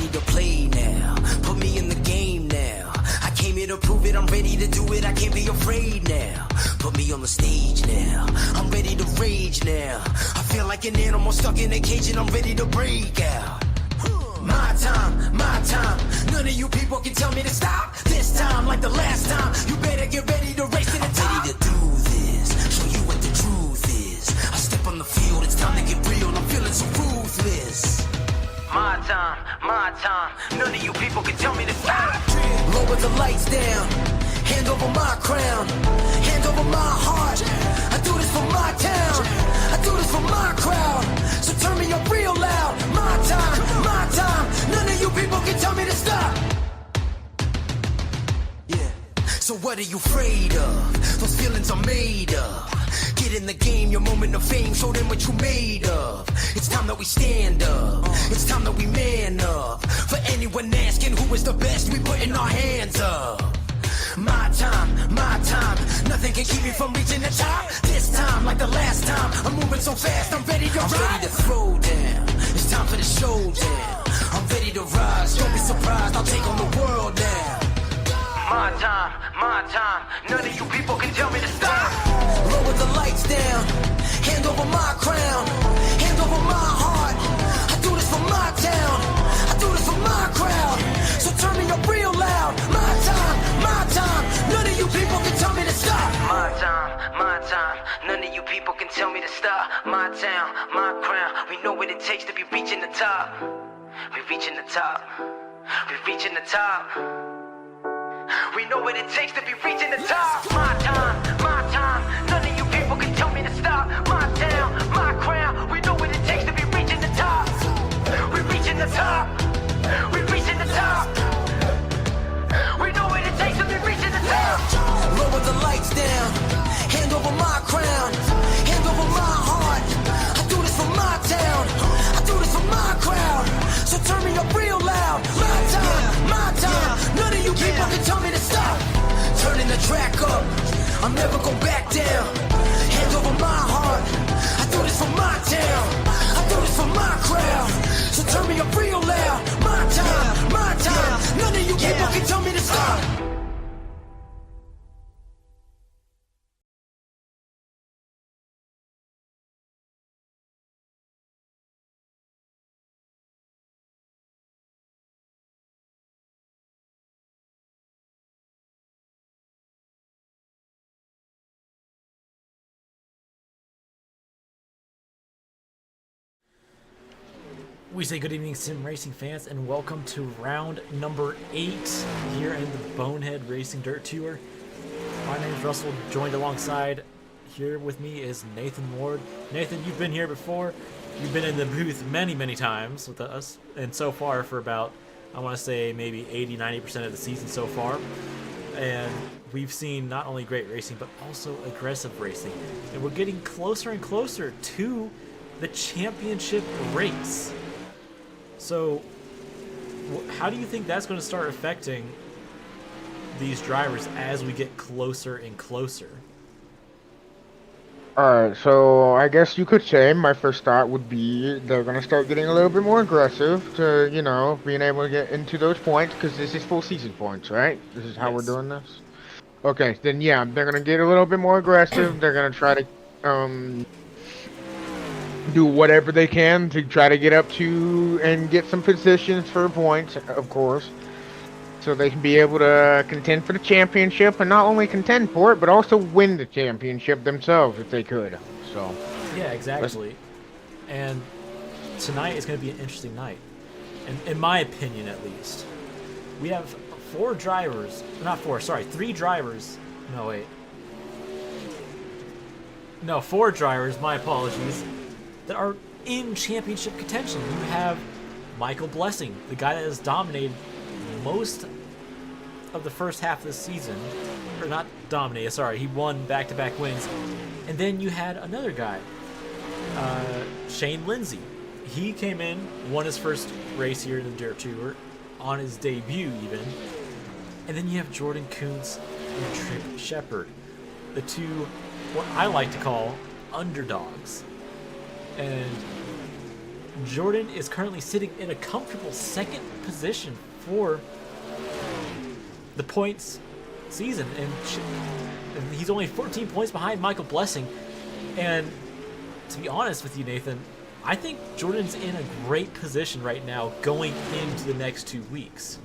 ready to play now. Put me in the game now. I came here to prove it, I'm ready to do it, I can't be afraid now. Put me on the stage now, I'm ready to rage now. I feel like an animal stuck in a cage and I'm ready to break out. My time, none of you people can tell me to stop. This time, like the last time, you better get ready to race to the top. I'm ready to do this, show you what the truth is. I step on the field, it's time to get real, I'm feeling so ruthless. My time, none of you people can tell me to stop. Lower the lights down, hand over my crown, hand over my heart. I do this for my town, I do this for my crowd. So turn me up real loud. My time, none of you people can tell me to stop. Yeah. So what are you afraid of? Those feelings are made of. Get in the game, your moment of fame, show them what you made of. It's time that we stand up, it's time that we man up. For anyone asking who is the best, we putting our hands up. My time, nothing can keep me from reaching the top. This time, like the last time, I'm moving so fast, I'm ready to ride. I'm ready to throw down, it's time for the showdown. I'm ready to rise, don't be surprised, I'll take on the world now. My time, none of you people can tell me to stop. Lower the lights down, hand over my crown, hand over my heart. I do this for my town, I do this for my crowd. So turn me up real loud. My time, none of you people can tell me to stop. My time, none of you people can tell me to stop. My town, my crown, we know what it takes to be reaching the top. We reaching the top, we reaching the top. We know what it takes to be reaching the top. My time, none of you people can tell me to stop. My town, my crown, we know what it takes to be reaching the top. We reaching the top, we reaching the top. We know what it takes to be reaching the top. Lower the lights down, hand over my crown, hand over my heart. I do this for my town, I do this for my crowd. So turn me up real loud. My time, none of you people can tell me to stop. Turning the track up, I'm never going back down. Hand over my heart, I do this for my town, I do this for my crowd. So turn me up real loud. My time, none of you people can tell me to stop. We say good evening, sim racing fans, and welcome to round number 8 here in the Bonehead Racing Dirt Tour. My name is Russell, joined alongside here with me is Nathan Ward. Nathan, you've been here before. You've been in the booth many times with us, and so far for about, I want to say maybe 80-90% of the season so far. And we've seen not only great racing, but also aggressive racing. And we're getting closer and closer to the championship race. So, how do you think that's going to start affecting these drivers as we get closer and closer? Alright, so I guess you could say my first thought would be they're going to start getting a little bit more aggressive to, you know, being able to get into those points, because this is full season points, right? This is how we're doing this? Okay, then yeah, they're going to get a little bit more aggressive. They're going to try to do whatever they can to try to get up to and get some positions for points, of course, so they can be able to contend for the championship, and not only contend for it, but also win the championship themselves if they could. So yeah, exactly. And tonight is going to be an interesting night, in my opinion at least. We have 3 drivers. No, 4 drivers, my apologies, that are in championship contention. You have Michael Blessing, the guy that has dominated most of the first half of the season. Or not dominated, sorry, he won back-to-back wins. And then you had another guy, Shane Lindsay. He came in, won his first race here in the Dirt Tour, on his debut even. And then you have Jordan Kuntz and Trip Shepard, the two, what I like to call, underdogs. And Jordan is currently sitting in a comfortable second position for the points season, and he's only 14 points behind Michael Blessing. And to be honest with you, Nathan, I think Jordan's in a great position right now going into the next 2 weeks.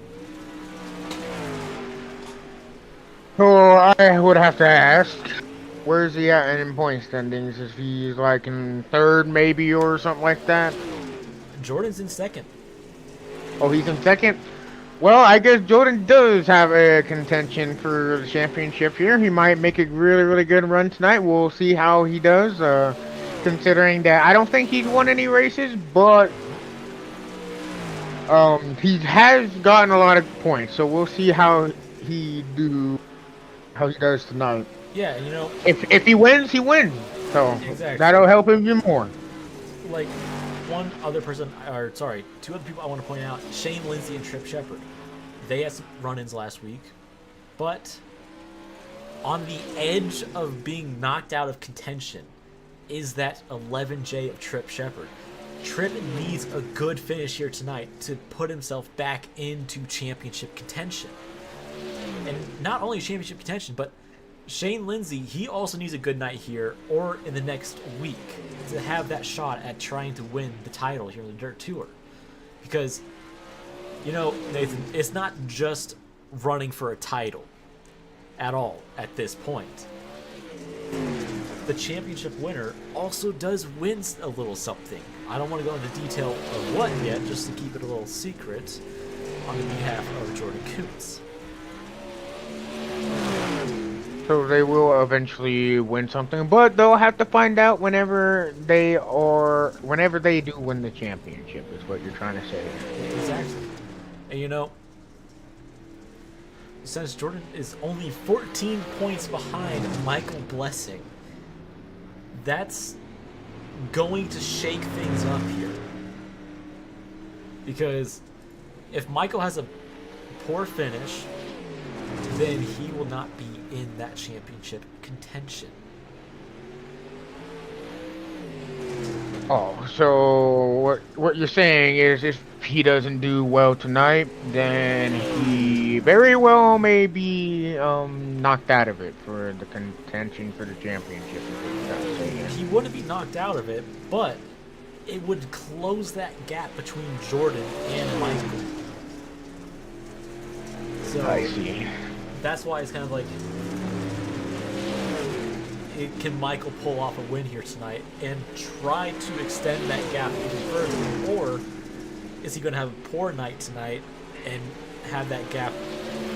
So I would have to ask, where is he at in point standings? Is he like in third maybe or something like that? Jordan's in second. Oh, he's in second? Well, I guess Jordan does have a contention for the championship here. He might make a really, really good run tonight. We'll see how he does, considering that I don't think he's won any races, but he has gotten a lot of points. So we'll see how he does tonight. Yeah, you know, If he wins, he wins. So exactly. that'll help him even more. Like, two other people I want to point out, Shane Lindsay and Trip Shepard. They had some run-ins last week, but on the edge of being knocked out of contention is that 11J of Trip Shepard. Trip needs a good finish here tonight to put himself back into championship contention. And not only championship contention, but Shane Lindsay, he also needs a good night here or in the next week to have that shot at trying to win the title here in the Dirt Tour. Because, you know, Nathan, it's not just running for a title at all at this point. The championship winner also does win a little something. I don't want to go into detail of what yet, just to keep it a little secret on the behalf of Jordan Kuntz. So they will eventually win something, but they'll have to find out whenever they do win the championship, is what you're trying to say. Exactly. And you know, since Jordan is only 14 points behind Michael Blessing, that's going to shake things up here. Because if Michael has a poor finish, then he will not be in that championship contention. Oh, so what you're saying is if he doesn't do well tonight, then he very well may be knocked out of it for the contention for the championship. He wouldn't be knocked out of it, but it would close that gap between Jordan and Michael. So I see. That's why it's kind of like, can Michael pull off a win here tonight and try to extend that gap even further, or is he going to have a poor night tonight and have that gap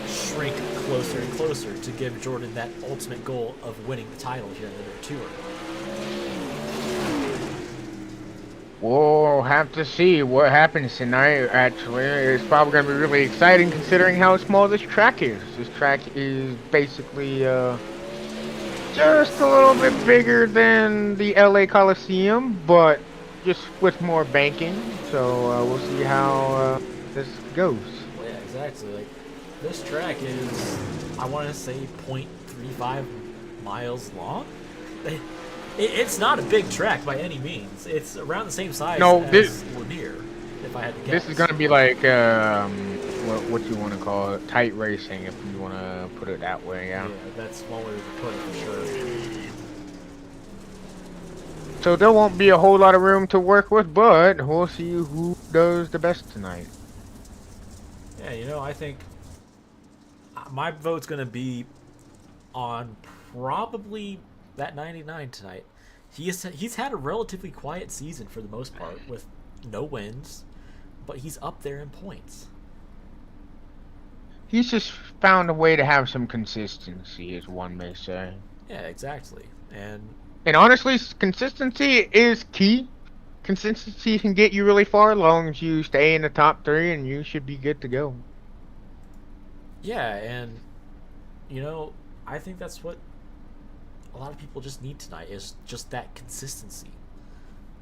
shrink closer and closer to give Jordan that ultimate goal of winning the title here in the Tour? We'll have to see what happens tonight, actually. It's probably going to be really exciting considering how small this track is. This track is basically just a little bit bigger than the LA Coliseum, but just with more banking. So we'll see how this goes. Well, yeah, exactly. Like, this track is, I want to say, 0.35 miles long. It's not a big track by any means. It's around the same size as Lanier, if I had to guess. This is going to be like, what you want to call it, tight racing, if you want to put it that way, yeah. Yeah, that's one way to put it for sure. So there won't be a whole lot of room to work with, but we'll see who does the best tonight. Yeah, you know, I think my vote's going to be on probably that 99 tonight. He's had a relatively quiet season for the most part with no wins, but he's up there in points. He's just found a way to have some consistency, as one may say. Yeah, exactly. And honestly, consistency is key. Consistency can get you really far as long as you stay in the top 3, and you should be good to go. yeah, and you know, I think that's what a lot of people just need tonight, is just that consistency.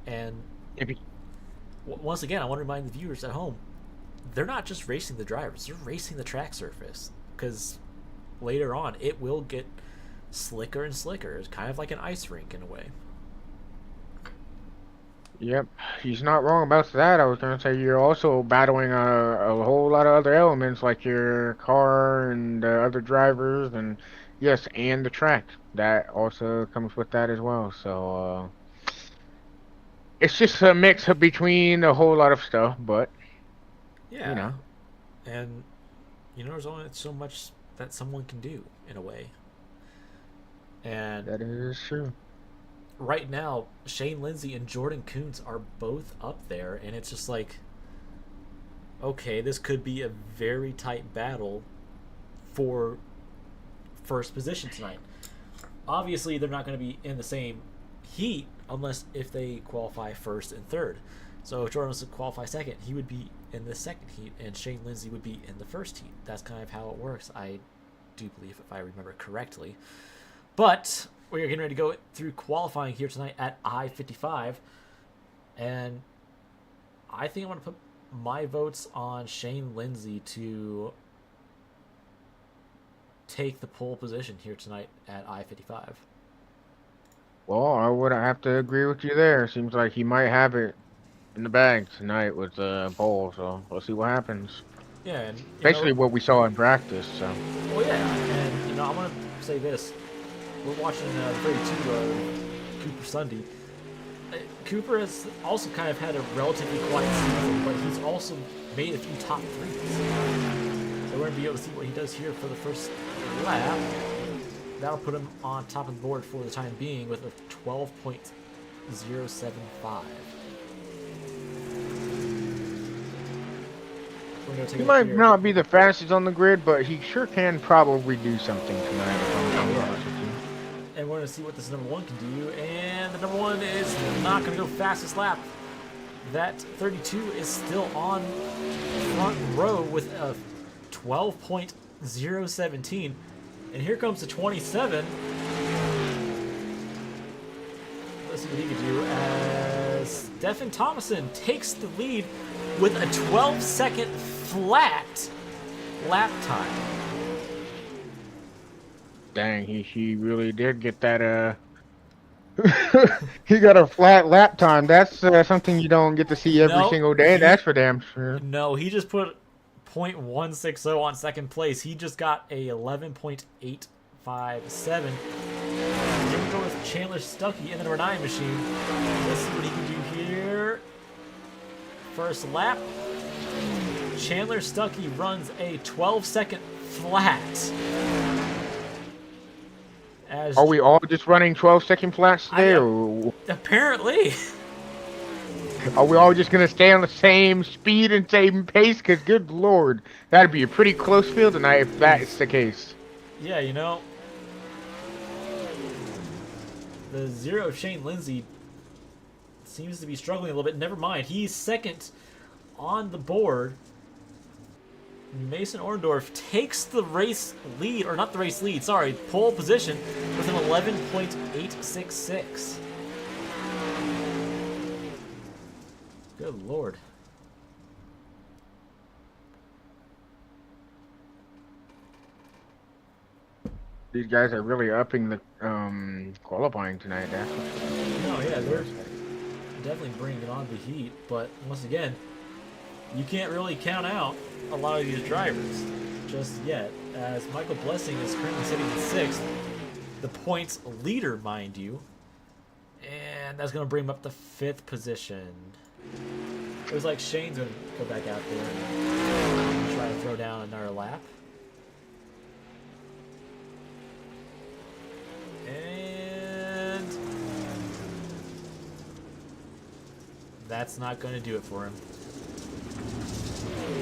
And once again, I want to remind the viewers at home, they're not just racing the drivers, they're racing the track surface, because later on it will get slicker and slicker. It's kind of like an ice rink in a way. Yep, he's not wrong about that. I was gonna say you're also battling a whole lot of other elements like your car and other drivers, and yes, and the track that also comes with that as well. So it's just a mix of between a whole lot of stuff, but you Yeah, know and there's only so much that someone can do in a way. And that is true. right now, Shane Lindsay and Jordan Kuntz are both up there, and it's just like, okay, this could be a very tight battle for first position tonight. Obviously, they're not going to be in the same heat unless if they qualify first and third. So if Jordan was to qualify second, he would be in the second heat, and Shane Lindsay would be in the first heat. That's kind of how it works, I do believe, if I remember correctly. But we're getting ready to go through qualifying here tonight at I-55, and I think I'm going to put my votes on Shane Lindsay to take the pole position here tonight at I-55. Well, I would have to agree with you there. Seems like he might have it in the bag tonight with the pole, so we'll see what happens. Yeah, and Basically, what we saw in practice. So. well, yeah, and I'm gonna say this: we're watching 32 Cooper Sunday. Cooper has also kind of had a relatively quiet season, but he's also made a few top threes. So we're gonna be able to see what he does here for the first lap. That'll put him on top of the board for the time being with a 12.075. He might not be the fastest on the grid, but he sure can probably do something tonight. If I'm honest with you. And we're going to see what this number one can do. And the number one is not going to go fastest lap. That 32 is still on front row with a 12.017. And here comes the 27. Let's see what he can do as Stephen Thomason takes the lead with a 12-second flat lap time. Dang, he really did get that. He got a flat lap time. That's something you don't get to see every single day. That's for damn sure. No, he just put .160 on second place. He just got a 11.857. Here we go with Chandler Stuckey in the number 9 machine. Let's see what he can do here. First lap. Chandler Stuckey runs a 12-second flat. Are we all just running 12-second flats today? Apparently. Are we all just going to stay on the same speed and same pace? Because, good lord, that'd be a pretty close field tonight if that's the case. Yeah, the zero Shane Lindsay seems to be struggling a little bit. Never mind. He's second on the board. Mason Orndorff takes the race lead, or not the race lead, sorry, pole position with an 11.866. Good lord. These guys are really upping the qualifying tonight. That's No, yeah, they're definitely bringing it on the heat, but once again, you can't really count out a lot of these drivers just yet, as Michael Blessing is currently sitting in 6th, the points leader, mind you, and that's going to bring him up to 5th position. It was like Shane's going to go back out there and try to throw down another lap. And that's not going to do it for him.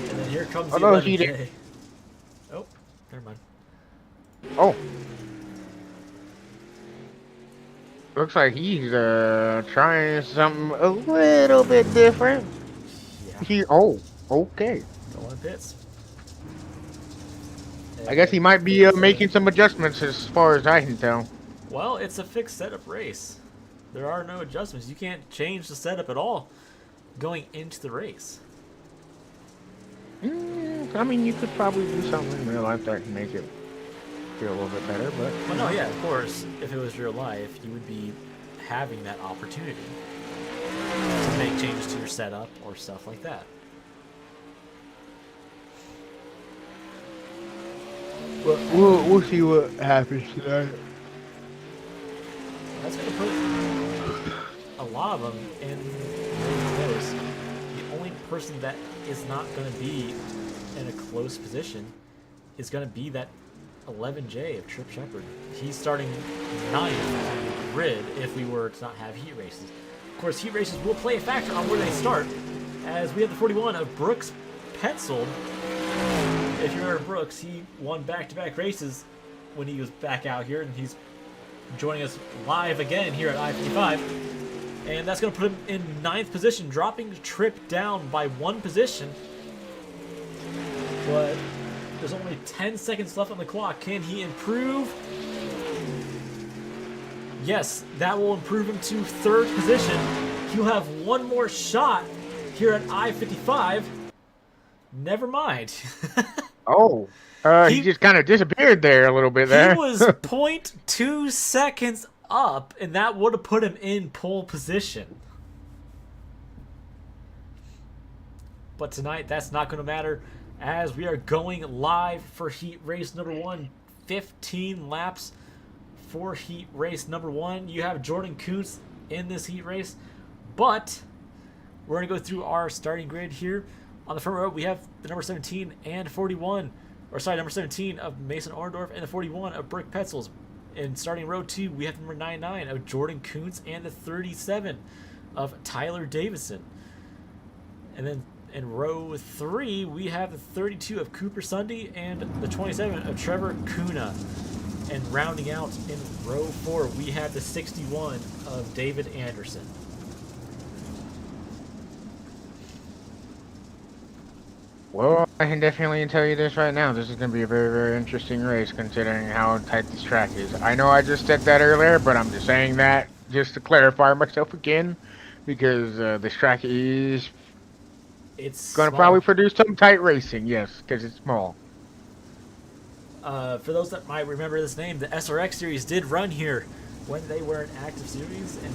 And then here comes the 11K. Oh, never mind. Oh. Looks like he's trying something a little bit different. Yeah. Okay. Going to pits. I guess he might be making some adjustments as far as I can tell. Well, it's a fixed setup race. There are no adjustments. You can't change the setup at all going into the race. I mean, you could probably do something in real life that can make it feel a little bit better, but... Well, no, yeah, of course, if it was real life, you would be having that opportunity to make changes to your setup or stuff like that. We'll see what happens tonight. That's going to put a lot of them in close. The only person that is not going to be in a close position is going to be that 11J of Trip Shepherd. He's starting 9th on the grid if we were to not have heat races. Of course, heat races will play a factor on where they start, as we have the 41 of Brooks Petzold. If you remember Brooks, he won back-to-back races when he was back out here, and he's joining us live again here at I-55. And that's going to put him in 9th position, dropping Trip down by 1 position. But there's only 10 seconds left on the clock. Can he improve? Yes, that will improve him to 3rd position. He'll have 1 more shot here at I-55. Never mind. Oh, he just kind of disappeared there a little bit there. He was 0.2 seconds up, and that would have put him in pole position. But tonight, that's not going to matter, as we are going live for heat race number 1. 15 laps for heat race number 1. You have Jordan Kuntz in this heat race, but we're going to go through our starting grid here. On the front row, we have the number 17 and 41, or sorry, number 17 of Mason Orndorff and the 41 of Brooks Petzold. In starting row 2, we have number 99 of Jordan Kuntz and the 37 of Tyler Davison. And then in row 3, we have the 32 of Cooper Sunday and the 27 of Trevor Kuna. And rounding out in row 4, we have the 61 of David Anderson. Well, I can definitely tell you this right now. This is going to be a very, very interesting race considering how tight this track is. I know I just said that earlier, but I'm just saying that just to clarify myself again, because this track is going to probably produce some tight racing, yes, because it's small. For those that might remember this name, the SRX series did run here when they were an active series, and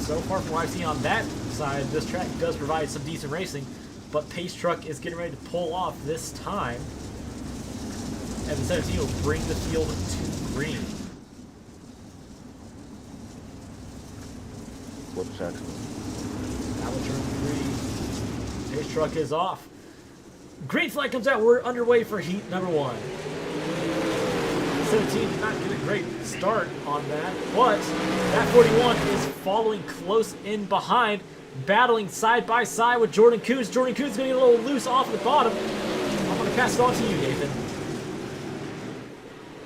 so far from what I've seen on that side, this track does provide some decent racing. But Pace Truck is getting ready to pull off this time. And the 17 will bring the field to green. Whoops, actually. Now we'll turn green. Pace Truck is off. Green flag comes out. We're underway for heat number 1. 17 did not get a great start on that, but that 41 is following close in behind, battling side by side with Jordan Kuntz. Jordan Kuntz is going to get a little loose off the bottom. I'm going to pass it on to you, Nathan.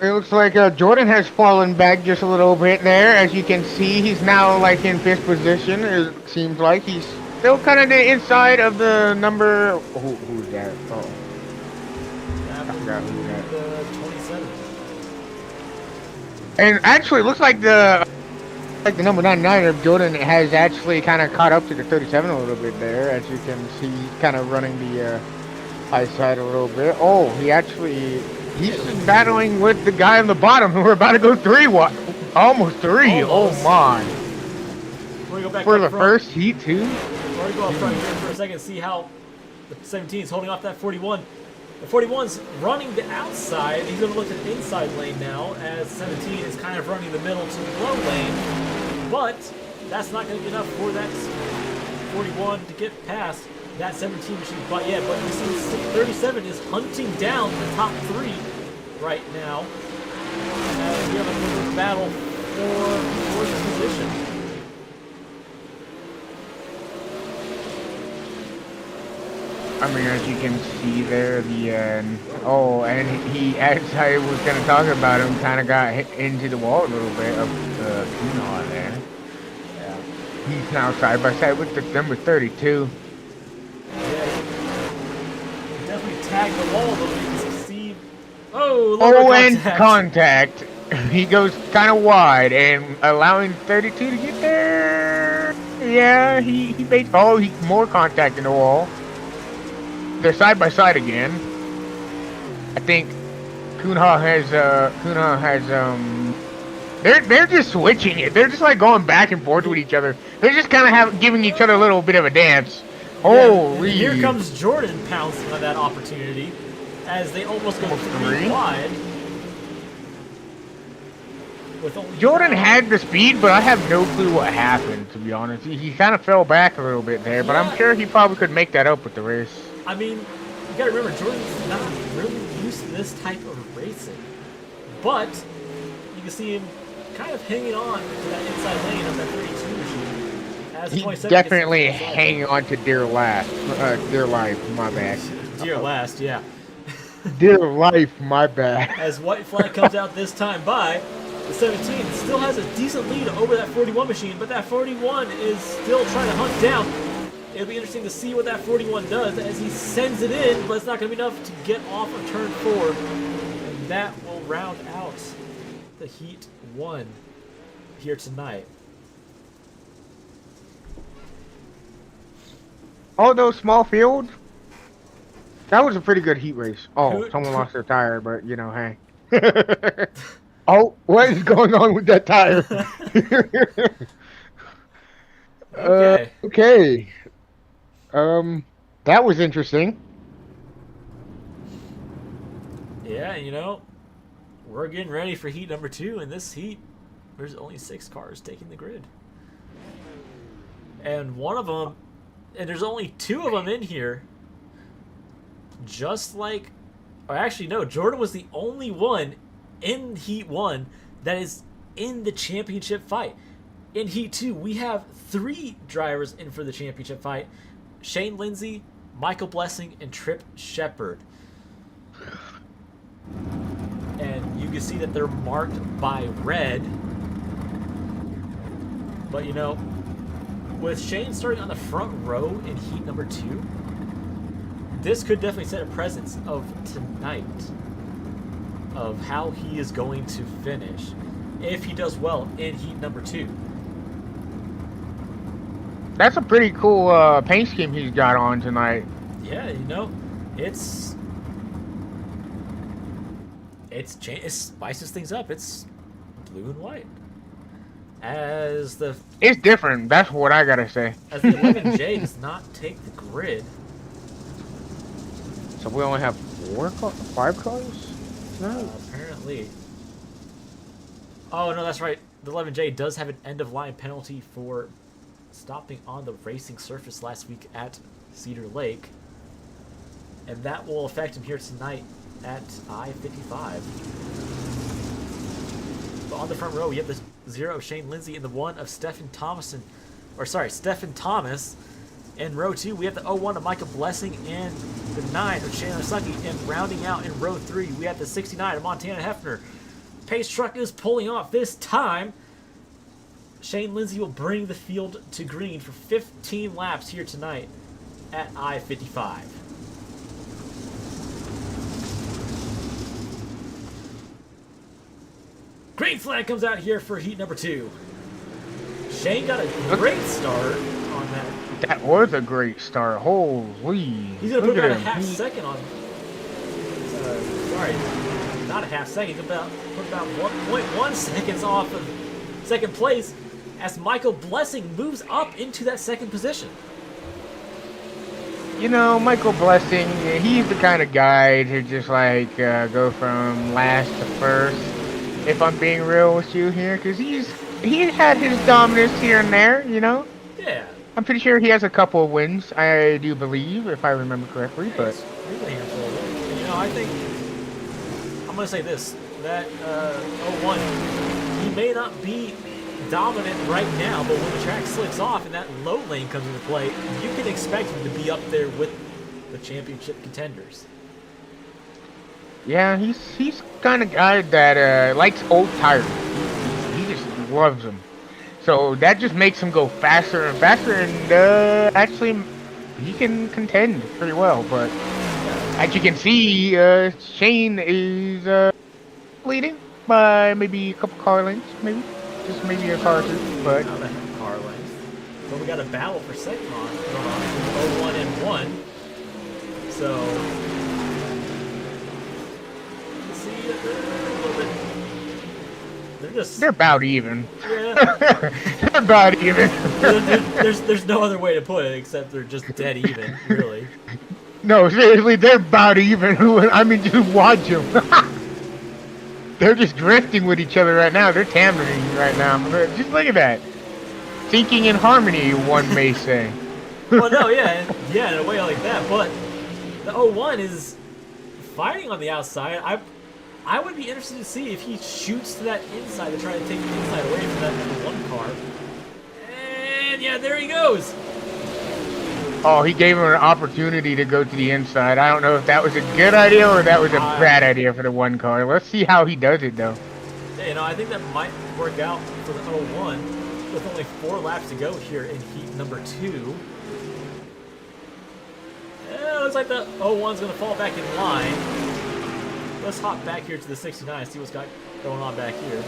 It looks like Jordan has fallen back just a little bit there. As you can see, he's now like in 5th position. It seems like he's still kind of the inside of the number. Who's that? Oh, That forgot who that. the 27. And actually, it looks like the number 99 of Jordan has actually kind of caught up to the 37 a little bit there. As you can see, he's kind of running the high side a little bit. Oh, he's battling with the guy on the bottom who are about to go 3. What? Almost 3. Almost. Oh my! Go back For up the front. first heat too. We're going to go up front here for a second and see how the 17 is holding off that 41. The 41's running the outside. He's going to look at the inside lane now, as 17 is kind of running the middle to the low lane. But that's not going to be enough for that 41 to get past that 17 machine. But yeah, but you see 37 is hunting down the top 3 right now. As we have a good battle for fourth position. I mean, as you can see there, and he, as I was going to talk about him, kind of got hit into the wall a little bit of the Kuhnhaar there. Yeah. He's now side by side with the number 32. Yeah, he definitely tagged the wall, but we can see. Oh, and contact. He goes kind of wide and allowing 32 to get there. Yeah, he made. Oh, he more contact in the wall. They're side by side again. I think Kuhnhaar has they're just switching it. They're just like going back and forth with each other. They're just kind of giving each other a little bit of a dance. Yeah, and Holy! here comes Jordan pouncing on that opportunity as they almost go three wide. With only Jordan had the speed, but I have no clue what happened, to be honest. He kind of fell back a little bit there, but I'm sure he probably could make that up with the race. I mean, you gotta remember, Jordan's not really used to this type of racing. But you can see him kind of hanging on to that inside lane of that 32 machine. He's definitely hanging on to dear life. Dear life, my bad. Dear last, yeah. Dear life, my bad. As white flag comes out this time by, the 17 still has a decent lead over that 41 machine, but that 41 is still trying to hunt down. It'll be interesting to see what that 41 does as he sends it in, but it's not going to be enough to get off of turn 4. And that will round out the Heat 1 here tonight. Although small field, that was a pretty good heat race. Oh, someone lost their tire, but you know, hey. Oh, what is going on with that tire? Okay. Okay. That was interesting. Yeah, you know, we're getting ready for heat number 2. In this heat, there's only 6 cars taking the grid. And one of them, and there's only 2 of them in here. Just like, or actually no, Jordan was the only one in Heat 1 that is in the championship fight. In Heat 2, we have 3 drivers in for the championship fight. Shane Lindsay, Michael Blessing, and Trip Shepard. And you can see that they're marked by red. But you know, with Shane starting on the front row in heat number 2, this could definitely set a presence of tonight, of how he is going to finish if he does well in heat number 2. That's a pretty cool paint scheme he's got on tonight. Yeah, you know, it spices things up. It's blue and white. It's different. That's what I gotta say. As the 11J does not take the grid. So we only have 5 cars? No. Apparently. Oh no, that's right. The 11J does have an end-of-line penalty for stopping on the racing surface last week at Cedar Lake, and that will affect him here tonight at I-55. But on the front row, we have the 0 of Shane Lindsay and the 1 of Stephen Thomas. In row 2, we have the 01 of Michael Blessing and the 9 of Chandler Sucky. And rounding out in row 3, we have the 69 of Montana Hefner. Pace truck is pulling off this time. Shane Lindsay will bring the field to green for 15 laps here tonight at I-55. Green flag comes out here for heat number 2. Shane got a great start on that. That was a great start. Holy. He's going to put about a half second on. Sorry, not a half second. He's about 1.1 seconds off of second place as Michael Blessing moves up into that second position. You know, Michael Blessing, he's the kind of guy to just like go from last to first. If I'm being real with you here, because he had his dominance here and there, you know. Yeah. I'm pretty sure he has a couple of wins, I do believe, if I remember correctly. But you know, I think I'm gonna say this: that 01, he may not be dominant right now, but when the track slicks off and that low lane comes into play, you can expect him to be up there with the championship contenders. Yeah, he's kind of guy that likes old tires. He just loves them. So that just makes him go faster and faster, and actually he can contend pretty well. But as you can see, Shane is leading by maybe a couple car lengths, maybe. Just maybe a car or two, but... Not a car length. But we got a battle for second on 01 and 1. So... see a little bit They're about even. Yeah. They're about even. There's no other way to put it except they're just dead even, really. No, seriously, they're about even. I mean, just watch them. They're just drifting with each other right now. They're tampering right now. Just look at that. Thinking in harmony, one may say. Well, no, yeah, in a way like that. But the 01 is fighting on the outside. I would be interested to see if he shoots to that inside to try to take the inside away from that number 1 car. And yeah, there he goes. Oh, he gave him an opportunity to go to the inside. I don't know if that was a good idea or that was a bad idea for the 1 car. Let's see how he does it, though. Yeah, you know, I think that might work out for the 01 with only 4 laps to go here in heat number 2. Yeah, looks like the 01's going to fall back in line. Let's hop back here to the 69 and see what's got going on back here.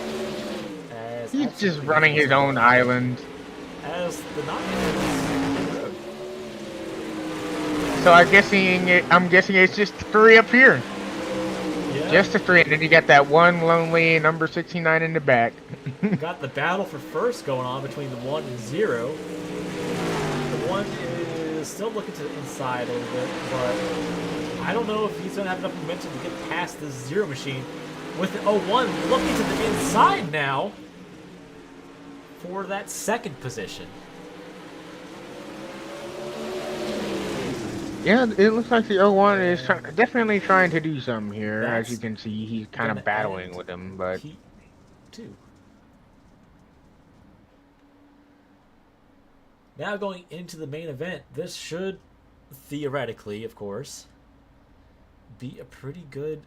He's just running his own island. As the 9 is in road. So I'm guessing it's just 3 up here. Yeah. Just a 3, and then you got that one lonely number 69 in the back. Got the battle for first going on between the 1 and 0. The 1 is still looking to the inside a little bit, but I don't know if he's going to have enough momentum to get past the 0 machine. With the 01 looking to the inside now for that 2nd position. Yeah, it looks like the 01 is definitely trying to do something here. As you can see, he's kind of battling with him, but... Heat 2. Now going into the main event, this should, theoretically, of course, be a pretty good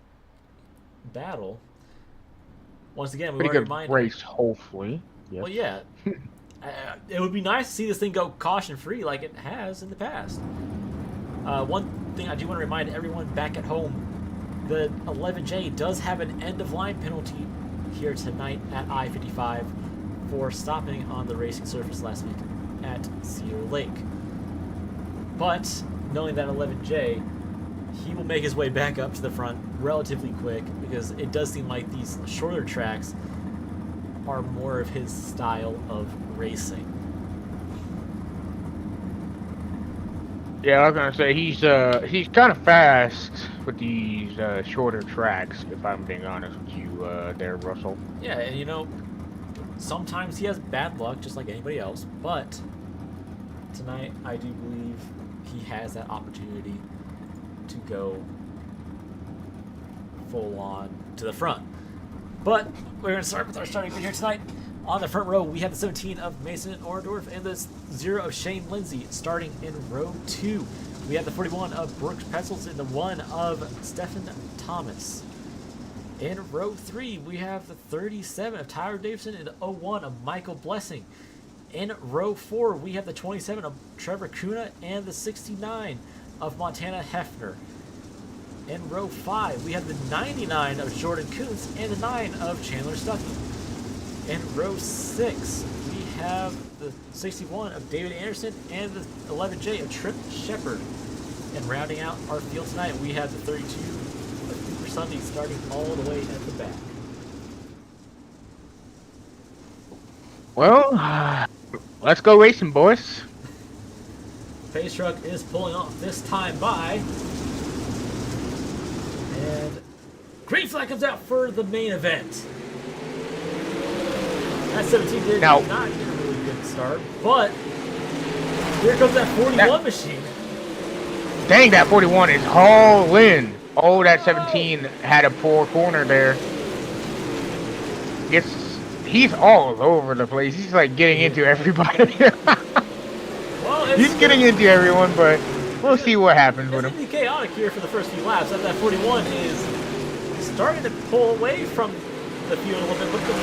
battle. Once again, we pretty already good race, hopefully. Yes. Well, yeah. It would be nice to see this thing go caution-free like it has in the past. One thing I do want to remind everyone back at home, the 11J does have an end-of-line penalty here tonight at I-55 for stopping on the racing surface last week at Cedar Lake. But, knowing that 11J, he will make his way back up to the front relatively quick because it does seem like these shorter tracks are more of his style of racing. Yeah, I was gonna say he's kind of fast with these shorter tracks. If I'm being honest with you, there, Russell. Yeah, and you know, sometimes he has bad luck, just like anybody else. But tonight, I do believe he has that opportunity to go full on to the front. But we're gonna start with our starting grid here tonight. On the front row, we have the 17 of Mason Orendorf and the 0 of Shane Lindsay starting in row 2. We have the 41 of Brooks Pretzels and the 1 of Stephen Thomas. In row 3, we have the 37 of Tyler Davison and the 01 of Michael Blessing. In row 4, we have the 27 of Trevor Kuna and the 69 of Montana Hefner. In row 5, we have the 99 of Jordan Kuntz and the 9 of Chandler Stuckey. In row 6, we have the 61 of David Anderson and the 11J of Trip Shepard. And rounding out our field tonight, we have the 32 of Cooper Sunday starting all the way at the back. Well, let's go racing, boys. Pace truck is pulling off this time by. And green flag comes out for the main event. That 17 did not get a really good start, but here comes that 41 machine. Dang, that 41 is all in. Oh, that 17 had a poor corner there. He's all over the place. He's like getting into everybody. Well, he's getting into everyone, but we'll see what happens with him. It's going to be chaotic here for the first few laps. That 41 is starting to pull away from the field a little bit, but the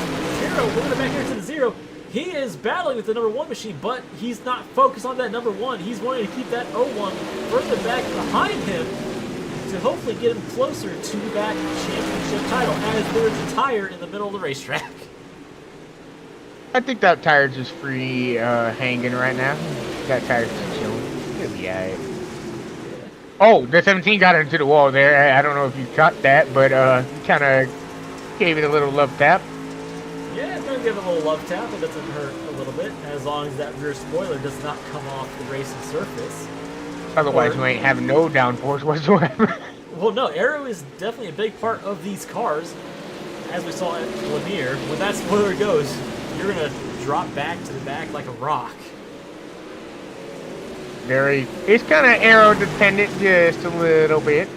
0, moving it back here to the 0, he is battling with the number 1 machine, but he's not focused on that number 1. He's wanting to keep that 01 further back behind him to hopefully get him closer to that championship title, as there is a tire in the middle of the racetrack. I think that tire's just free hanging right now. That tire's just chilling. It'll be alright. Oh, the 17 got into the wall there. I don't know if you caught that, but kind of gave it a little love tap. Yeah, give it a little love tap. It doesn't hurt a little bit, as long as that rear spoiler does not come off the racing surface. Otherwise, you ain't having no downforce whatsoever. Well, no, aero is definitely a big part of these cars. As we saw at Lanier, when that spoiler goes, you're going to drop back to the back like a rock. It's kind of aero dependent just a little bit.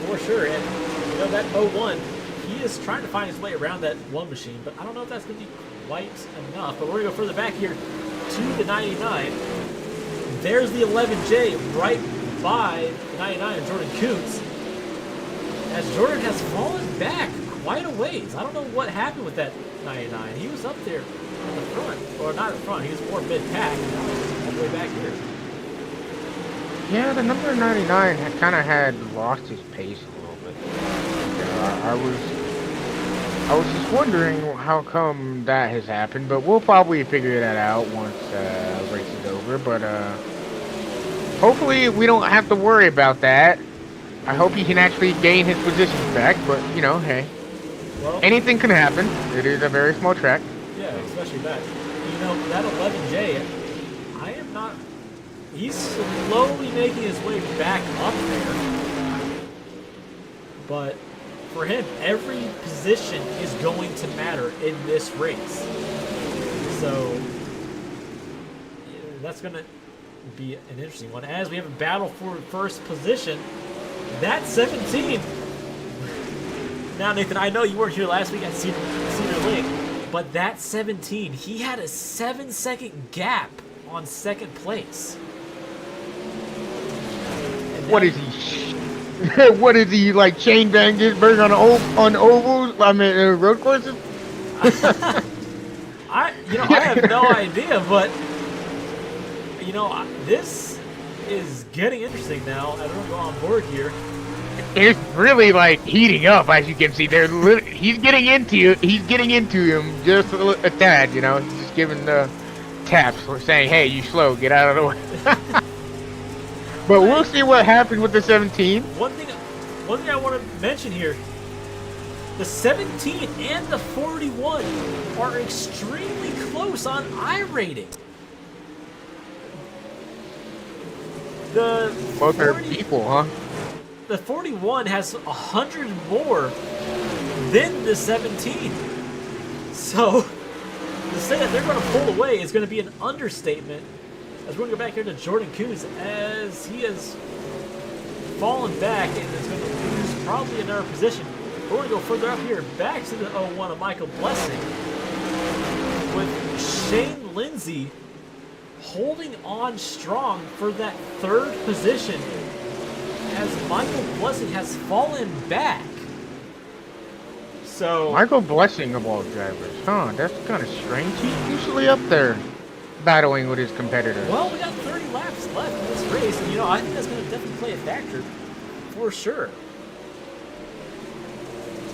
For sure, and you know, that 01, he is trying to find his way around that one machine, but I don't know if that's going to be quite enough. But we're going to go further back here to the 99. There's the 11J right by the 99 of Jordan Coots. As Jordan has fallen back quite a ways. I don't know what happened with that 99. He was up there in the front, or not in the front, he was more mid-pack, and now he's all the way back here. Yeah, the number 99 kind of had lost his pace a little bit. Yeah, I was just wondering how come that has happened, but we'll probably figure that out once race is over. But hopefully we don't have to worry about that. I hope he can actually gain his positions back, but you know, hey, Well, anything can happen. It is a very small track. yeah, especially that. You know, that 11J, I am not... He's slowly making his way back up there. But for him, every position is going to matter in this race. So that's going to be an interesting one. As we have a battle for first position, that 17. Now, Nathan, I know you weren't here last week at Cedar Lake, but that 17, he had a 7-second gap on second place. What is he? What is he, like chain bang this bird on ovals? I mean, road courses? I have no idea, but you know, this is getting interesting now. I don't go on board here. It's really like heating up, as you can see. He's getting into him just a tad. You know, he's just giving the taps, saying, "Hey, you slow, get out of the way." But we'll see what happens with the 17. One thing I want to mention here: the 17 and the 41 are extremely close on I rating. Both are equal, huh? The 41 has 100 more than the 17. So to say that they're going to pull away is going to be an understatement. As we're going to go back here to Jordan Coons, as he has fallen back and is going to lose probably another position. We're going to go further up here, back to the 01 of Michael Blessing, with Shane Lindsay holding on strong for that third position, as Michael Blessing has fallen back. So Michael Blessing of all drivers, huh? That's kind of strange. He's usually up there battling with his competitors. well, we got 30 laps left in this race, and you know, I think that's going to definitely play a factor for sure.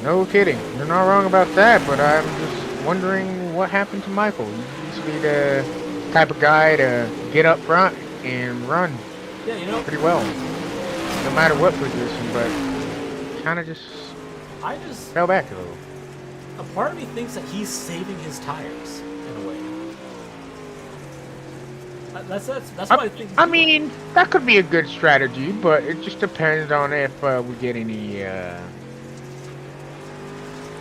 No kidding. You're not wrong about that, but I'm just wondering what happened to Michael. He used to be the type of guy to get up front and run Yeah, you know, pretty well, no matter what position, but kind of just I just fell back a little. a part of me thinks that he's saving his tires in a way. That's what I think. I mean, that could be a good strategy, but it just depends on if we get any, I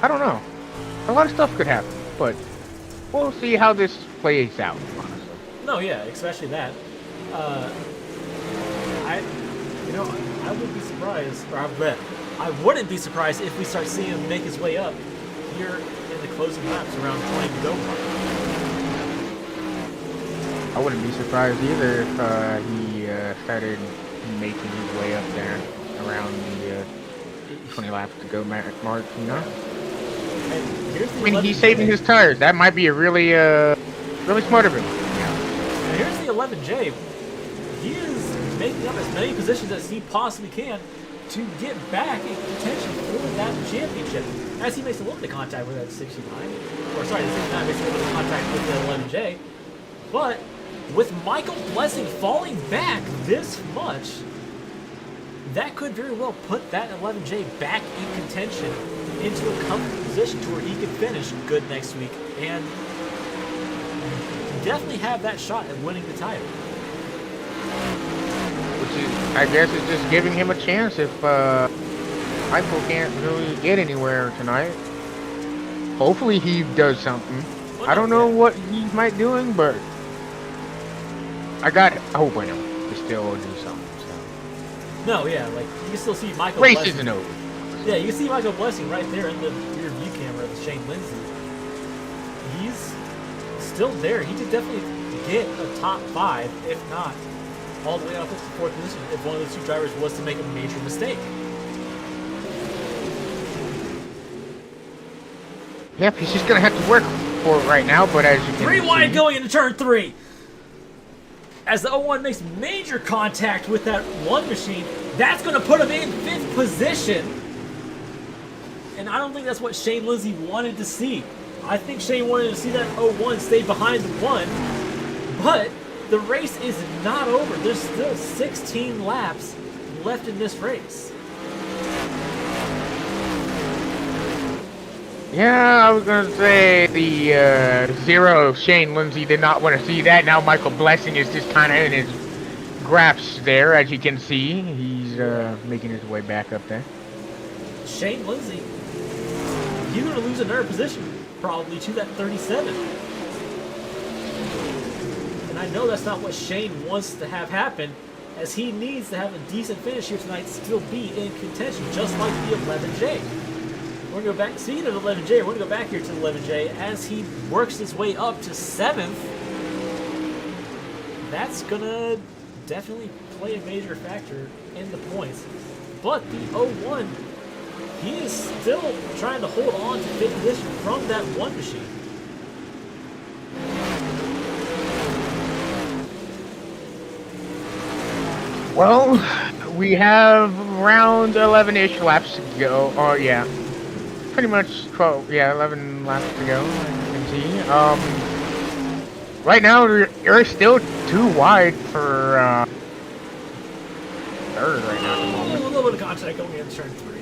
don't know. A lot of stuff could happen, but we'll see how this plays out, honestly. No, yeah, especially that. I would be surprised, or I wouldn't be surprised if we start seeing him make his way up here in the closing laps around 20 to go mark. I wouldn't be surprised either if he started making his way up there around the 20 laps to go mark, you know? And here's the I mean, 11J. he's saving his tires. That might be a really smart of him. And here's the 11J. He is making up as many positions as he possibly can to get back in contention for that championship. As he makes a little bit of contact with that 69, or sorry, the 69 makes a little bit of contact with the 11J. But with Michael Blessing falling back this much, that could very well put that 11J back in contention into a comfortable position to where he can finish good next week and definitely have that shot at winning the title. Which is, I guess, is just giving him a chance if Michael can't really get anywhere tonight. Hopefully he does something. Well, I don't know what he might doing, but I hope I know he still will do something. So. No, yeah, like you can still see Michael. Race Blessing. isn't over. Yeah, you can see Michael Blessing right there in the rear view camera of Shane Lindsay. He's still there. He could definitely get a top 5, if not all the way up to the 4th position, if one of those two drivers was to make a major mistake. Yep, he's just gonna have to work for it right now. But as you can 3 wide see, going into turn 3. As the 01 makes major contact with that 1 machine, that's going to put him in 5th position. And I don't think that's what Shane Lindsay wanted to see. I think Shane wanted to see that 01 stay behind the 1. But the race is not over. There's still 16 laps left in this race. yeah, I was gonna say the 0 Shane Lindsay did not want to see that. Now Michael Blessing is just kind of in his graphs there, as you can see. He's making his way back up there. Shane Lindsay, he's going to lose another position, probably to that 37. And I know that's not what Shane wants to have happen, as he needs to have a decent finish here tonight to still be in contention, just like the 11J. We're going to go back, speaking of 11J, we're going to go back here to the 11J as he works his way up to 7th. That's going to definitely play a major factor in the points. But the 01, he is still trying to hold on to 5th position from that 1 machine. Well, we have around 11-ish laps to go. Oh yeah, pretty much 12. Yeah, 11 laps to go. As you can see. Right now you're still too wide for third right now at the moment. A little bit of contact going into turn 3.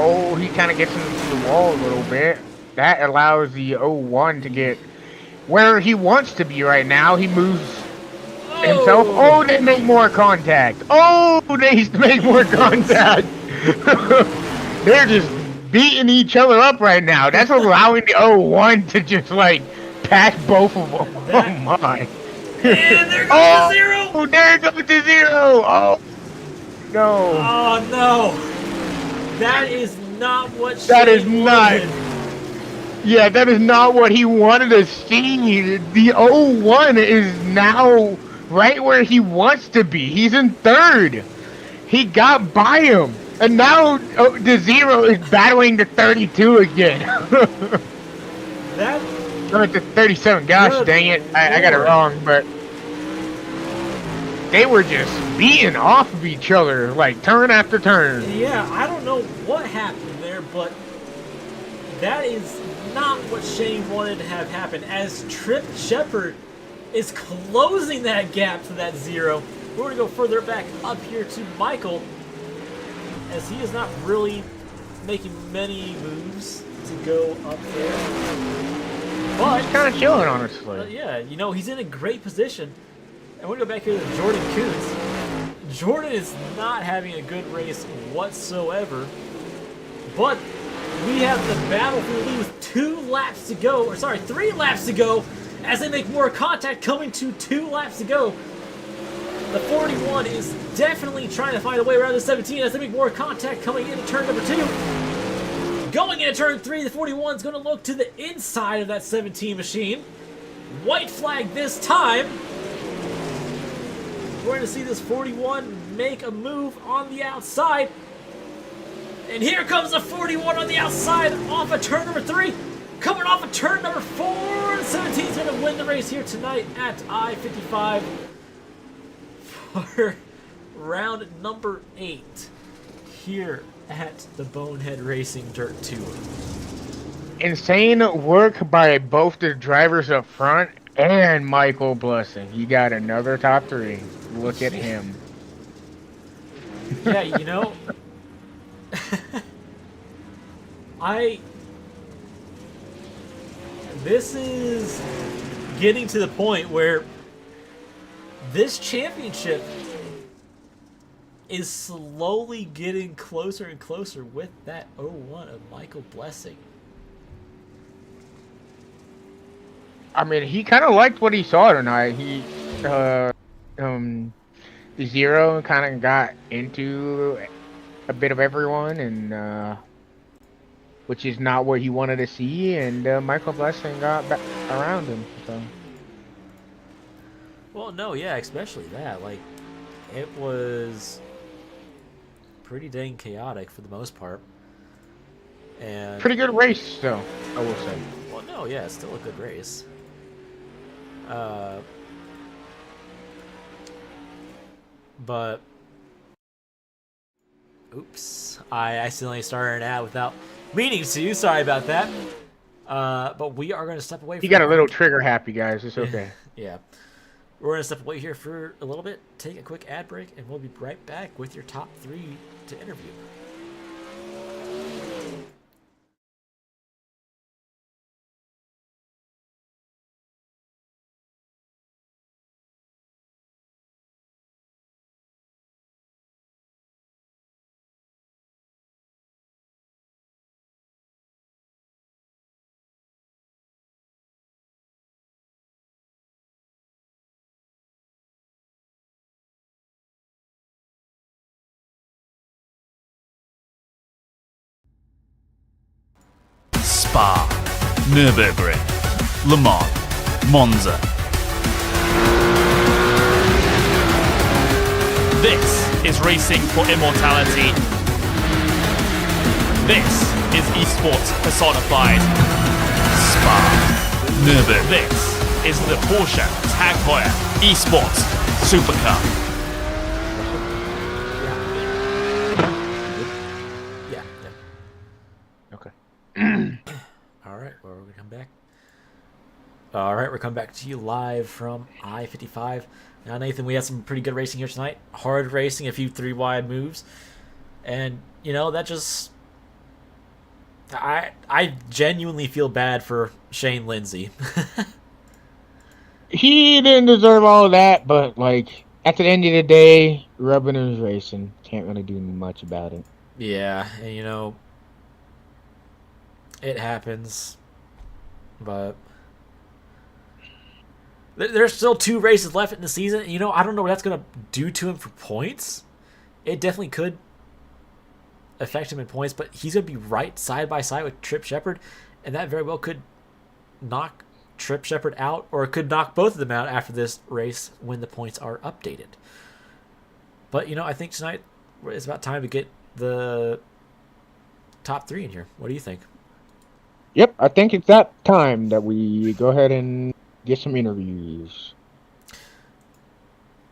Oh, he kind of gets into the wall a little bit. That allows the 01 to get where he wants to be right now. He moves himself. Oh, they make more contact. Oh, they make more contact. They're just beating each other up right now. That's allowing the 01 to just like pass both of them. Oh my. And there goes the 0. Oh, there goes the 0. Oh no. Oh no. That is not what That Shane is not. wanted. Yeah, that is not what he wanted to see. The 01 is now right where he wants to be. He's in 3rd. He got by him. And now the 0 is battling the 32 again. That Or the 37. Gosh Good dang it. I got it Lord. wrong, but they were just beating off of each other, like turn after turn. Yeah, I don't know what happened there, but that is not what Shane wanted to have happen. As Trip Shepard is closing that gap to that 0, we're going to go further back up here to Michael, as he is not really making many moves to go up there. But He's kind of chilling, honestly. yeah, you know, he's in a great position. And we're going to go back here to Jordan Kuntz. Jordan is not having a good race whatsoever. But we have the battle for the lead with 3 laps to go, as they make more contact coming to 2 laps to go. The 41 is definitely trying to find a way around the 17 as they make more contact coming into turn number 2. Going into turn 3, the 41 is going to look to the inside of that 17 machine. White flag this time. We're going to see this 41 make a move on the outside. And here comes the 41 on the outside off of turn number 3. Coming off of turn number 4. The 17 is going to win the race here tonight at I-55 for round number 8 here at the Bonehead Racing Dirt Tour. Insane work by both the drivers up front and Michael Blessing. He got another top 3. Look at him. Yeah, you know, This is getting to the point where this championship is slowly getting closer and closer with that 0-1 of Michael Blessing. I mean, he kind of liked what he saw tonight. He, Zero kind of got into a bit of everyone, and which is not what he wanted to see. And Michael Blessing got back around him. So. Well, no, yeah, especially that. Like, it was pretty dang chaotic for the most part. And Pretty good race, though, I will say. well, no, yeah, it's still a good race. But oops, I accidentally started an ad without meaning to. Sorry about that. But we are going to step away. He got a little trigger happy, guys. It's okay. Yeah. We're going to step away here for a little bit, take a quick ad break, and we'll be right back with your top 3 to interview. Spa, Nürburgring, Le Mans, Monza. This is racing for immortality. This is esports personified. Spa, Nürburgring. This is the Porsche Tag Heuer Esports Supercar. Yeah. Okay. All right, well, we're going to come back. All right, we're coming back to you live from I-55. Now, Nathan, we had some pretty good racing here tonight. Hard racing, a few 3-wide moves. And, you know, that just... I genuinely feel bad for Shane Lindsay. He didn't deserve all of that, but, like, at the end of the day, rubbing is racing. Can't really do much about it. Yeah, and, you know, it happens. But there's still 2 races left in the season. And, you know, I don't know what that's going to do to him for points. It definitely could affect him in points, but he's going to be right side by side with Trip Shepherd, and that very well could knock Trip Shepherd out, or it could knock both of them out after this race when the points are updated. But, you know, I think tonight it's about time to get the top 3 in here. What do you think? Yep, I think it's that time that we go ahead and get some interviews.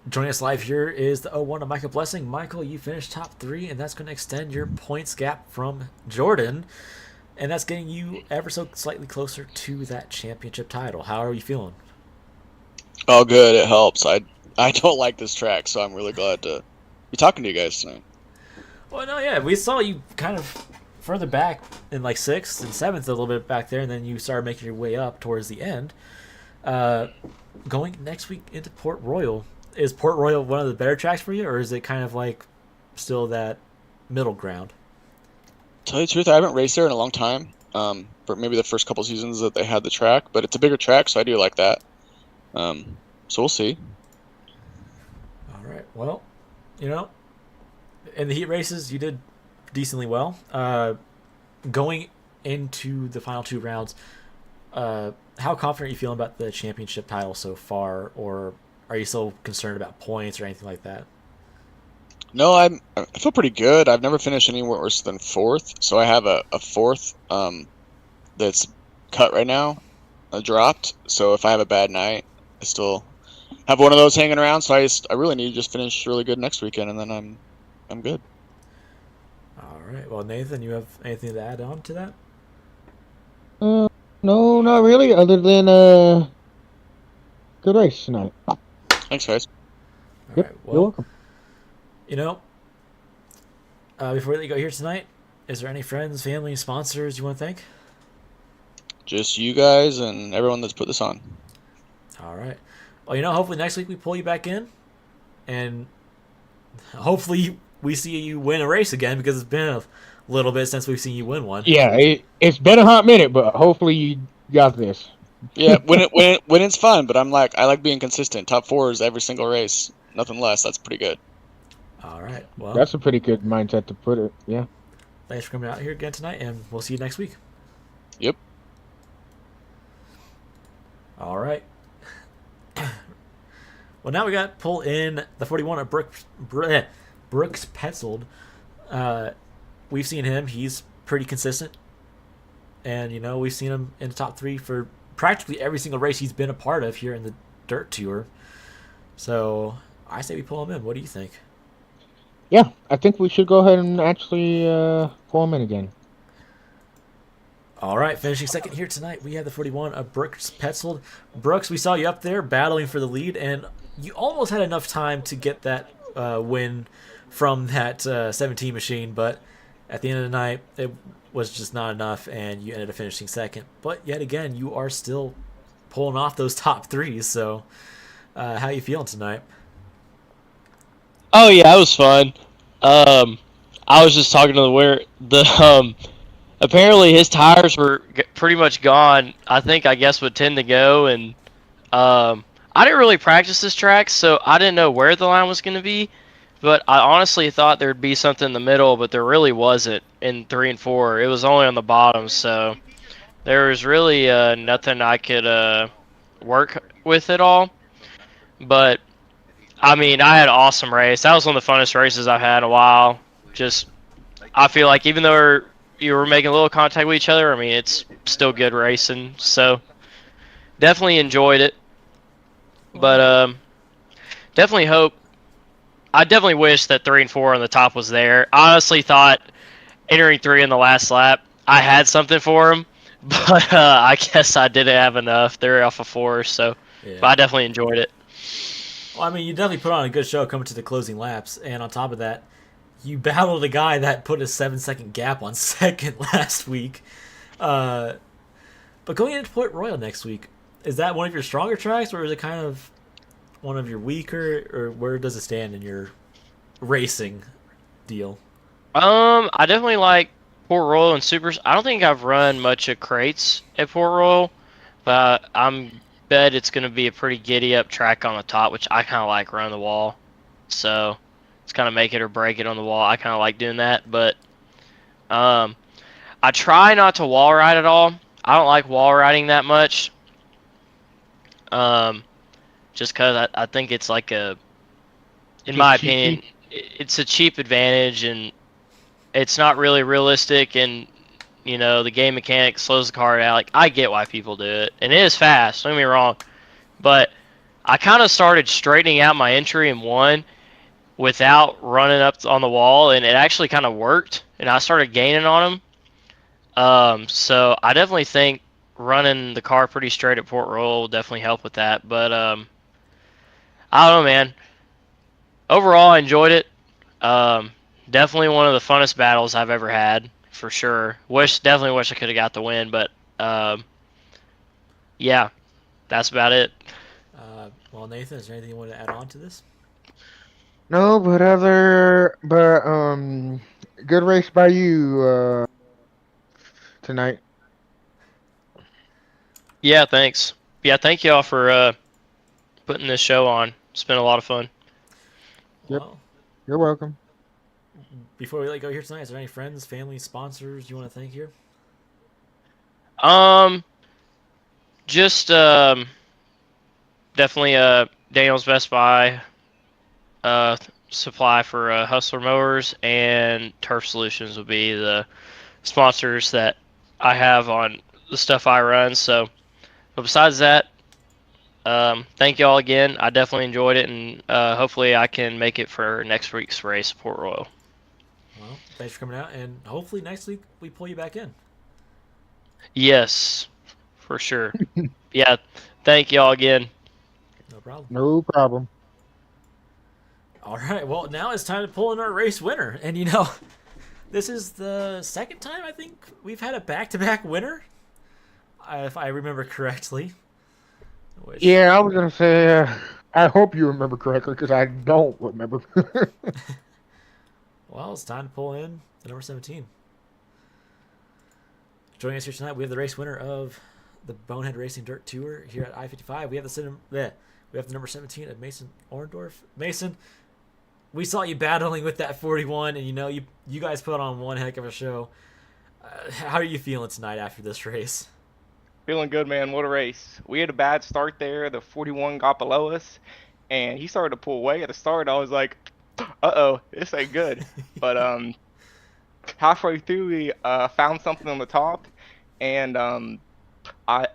Joining us live here is the 0-1 of Michael Blessing. Michael, you finished top 3, and that's going to extend your points gap from Jordan, and that's getting you ever so slightly closer to that championship title. How are you feeling? Oh, good. It helps. I don't like this track, so I'm really glad to be talking to you guys tonight. Well, no, yeah, we saw you kind of further back in like 6th and 7th a little bit back there, and then you started making your way up towards the end. Going next week into Port Royal, is Port Royal one of the better tracks for you, or is it kind of like still that middle ground? Tell you the truth, I haven't raced there in a long time. For maybe the first couple seasons that they had the track, but it's a bigger track, so I do like that. So we'll see. All right. Well, you know, in the heat races, you did decently well. Going into the final 2 rounds, how confident are you feeling about the championship title so far, or are you still concerned about points or anything like that? No, I feel pretty good. I've never finished anywhere worse than 4th, so I have a 4th that's cut right now, dropped. So if I have a bad night, I still have one of those hanging around. So I really need to just finish really good next weekend, and then I'm good. All right. Well, Nathan, you have anything to add on to that? No, not really, other than good race tonight. Thanks, guys. All Yep, right. you're Well, welcome. you know, Before we let you go here tonight, is there any friends, family, sponsors you want to thank? Just you guys and everyone that's put this on. All right. Well, hopefully next week we pull you back in, and hopefully we see you win a race again because it's been a little bit since we've seen you win one. Yeah, it's been a hot minute, but hopefully you got this. Yeah, when it's fun, but I like being consistent. Top 4s every single race, nothing less. That's pretty good. All right. Well, That's a pretty good mindset to put it. Yeah. thanks for coming out here again tonight, and we'll see you next week. Yep. All right. Well, now we got pull in the 41 of Brooks Petzold. We've seen him. He's pretty consistent. And, we've seen him in the top 3 for practically every single race he's been a part of here in the Dirt Tour. So, I say we pull him in. What do you think? Yeah, I think we should go ahead and actually pull him in again. All right, finishing second here tonight, we have the 41 of Brooks Petzold. Brooks, we saw you up there battling for the lead, and you almost had enough time to get that win from that 17 machine, but at the end of the night, it was just not enough, and you ended up finishing second. But yet again, you are still pulling off those top 3s, so how you feeling tonight? Oh yeah, it was fun. I was just talking to the winner. Apparently his tires were pretty much gone. I guess with 10 to go, and I didn't really practice this track, so I didn't know where the line was going to be. But I honestly thought there'd be something in the middle, but there really wasn't in 3 and 4. It was only on the bottom, so there was really nothing I could work with at all. But I mean, I had an awesome race. That was one of the funnest races I've had in a while. I feel like even though you were making a little contact with each other, I mean, it's still good racing. So, definitely enjoyed it. But I definitely wish that 3 and 4 on the top was there. I honestly thought entering 3 in the last lap, I had something for him. But I guess I didn't have enough. They're off of 4, so. Yeah. But I definitely enjoyed it. Well, I mean, you definitely put on a good show coming to the closing laps, and on top of that, you battled a guy that put a 7-second gap on second last week. But going into Port Royal next week, is that one of your stronger tracks, or is it kind of one of your weaker, or where does it stand in your racing deal? I definitely like Port Royal and Supers. I don't think I've run much of crates at Port Royal, but I'm bet it's going to be a pretty giddy-up track on the top, which I kind of like running the wall. So it's kind of make it or break it on the wall. I kind of like doing that, but I try not to wall ride at all. I don't like wall riding that much, just because I think it's like in my opinion, it's a cheap advantage, and it's not really realistic, and the game mechanic slows the car down. Like, I get why people do it, and it is fast, don't get me wrong, but I kind of started straightening out my entry in 1 without running up on the wall, and it actually kind of worked, and I started gaining on them. So I definitely think running the car pretty straight at Port Royal will definitely help with that, but I don't know, man. Overall, I enjoyed it. Definitely one of the funnest battles I've ever had. For sure. Definitely wish I could have got the win, but yeah, that's about it. Well, Nathan, is there anything you want to add on to this? No, but good race by you tonight. Yeah, thanks. Yeah, thank y'all for putting this show on. It's been a lot of fun. Yep. Well, you're welcome. Before we let you go here tonight, is there any friends, family, sponsors you want to thank here? Just definitely Daniel's Best Buy supply for Hustler Mowers, and Turf Solutions would be the sponsors that I have on the stuff I run. So, but besides that, thank you all again. I definitely enjoyed it, and hopefully I can make it for next week's race, Port Royal. Well, thanks for coming out, and hopefully next week we pull you back in. Yes, for sure. Yeah, thank y'all again. No problem. No problem. All right, well, now it's time to pull in our race winner. And, This is the second time I think we've had a back-to-back winner, if I remember correctly. Which, Yeah, I was gonna say. I hope you remember correctly because I don't remember. well, it's time to pull in the number 17. Joining us here tonight, we have the race winner of the Bonehead Racing Dirt Tour here at I-55. We have the number 17 of Mason Orndorff. Mason, we saw you battling with that 41, and you guys put on one heck of a show. How are you feeling tonight after this race? Feeling good, man. What a race. We had a bad start there. The 41 got below us, and he started to pull away at the start. I was like, uh-oh, this ain't good. But halfway through, we found something on the top, and I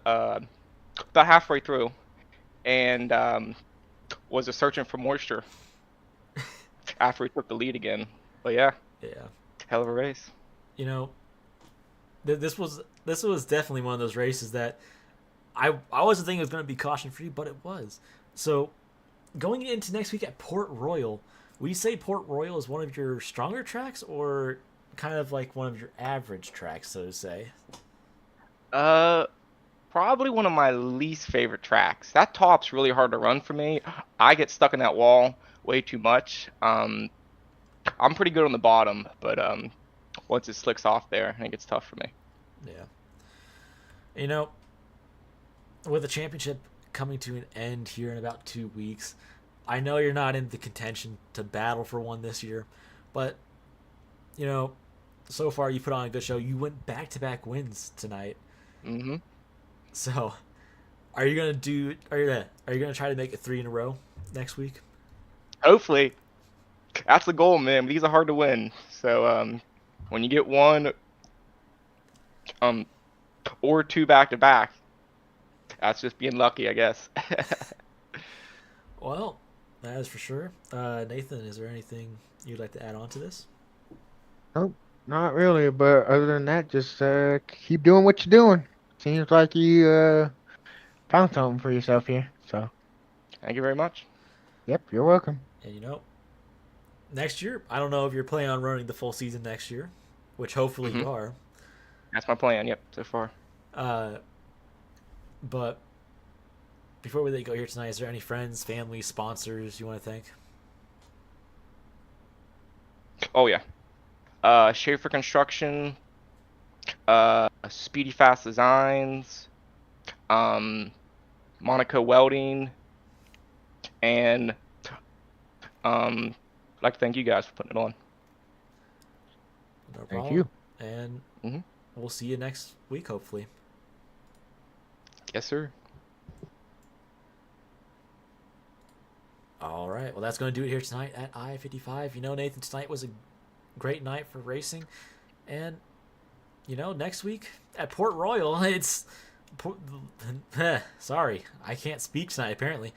about halfway through, and was just searching for moisture after we took the lead again. But yeah, hell of a race. This was definitely one of those races that I wasn't thinking it was going to be caution free, but it was. So going into next week at Port Royal, will you say Port Royal is one of your stronger tracks, or kind of like one of your average tracks, so to say? Probably one of my least favorite tracks. That top's really hard to run for me. I get stuck in that wall way too much. I'm pretty good on the bottom, but once it slicks off there, I think it's tough for me. Yeah. With the championship coming to an end here in about 2 weeks, I know you're not in the contention to battle for one this year, but so far you put on a good show. You went back-to-back wins tonight. Mm-hmm. So, are you gonna try to make it 3 in a row next week? Hopefully. That's the goal, man. These are hard to win. So when you get one or 2 back-to-back, that's just being lucky, I guess. Well, that is for sure. Nathan, is there anything you'd like to add on to this? Nope, not really. But other than that, just keep doing what you're doing. Seems like you found something for yourself here. So, Thank you very much. yep, you're welcome. And next year, I don't know if you're planning on running the full season next year, which hopefully you are. That's my plan, yep, so far. But before we let you go here tonight, is there any friends, family, sponsors you want to thank? Oh, yeah. Schaefer Construction, Speedy Fast Designs, Monaco Welding, and I'd like to thank you guys for putting it on. No problem. Thank you. And we'll see you next week, hopefully. Yes, sir. All right. Well, that's going to do it here tonight at I-55. Nathan, tonight was a great night for racing. And, next week at Port Royal, it's... Sorry, I can't speak tonight, apparently.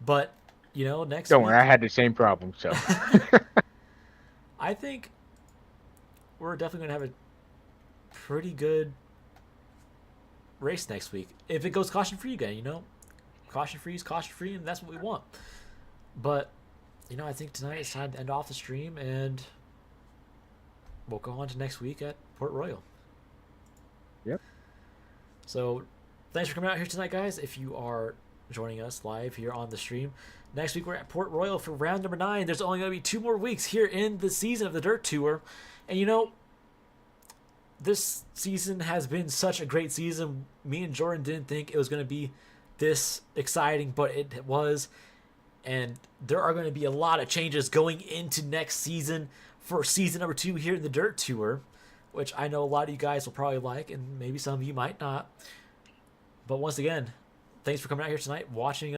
But, next Don't week... worry, I had the same problem, so. I think we're definitely going to have a pretty good race next week. If it goes caution-free again, caution-free is caution-free, and that's what we want. But, I think tonight it's time to end off the stream, and we'll go on to next week at Port Royal. Yep. So, thanks for coming out here tonight, guys. If you are joining us live here on the stream, next week we're at Port Royal for round number 9. There's only going to be 2 more weeks here in the season of the Dirt Tour. And, this season has been such a great season. Me and Jordan didn't think it was going to be this exciting, but it was. And there are going to be a lot of changes going into next season for season number 2 here in the Dirt Tour, which I know a lot of you guys will probably like, and maybe some of you might not. But once again, thanks for coming out here tonight, watching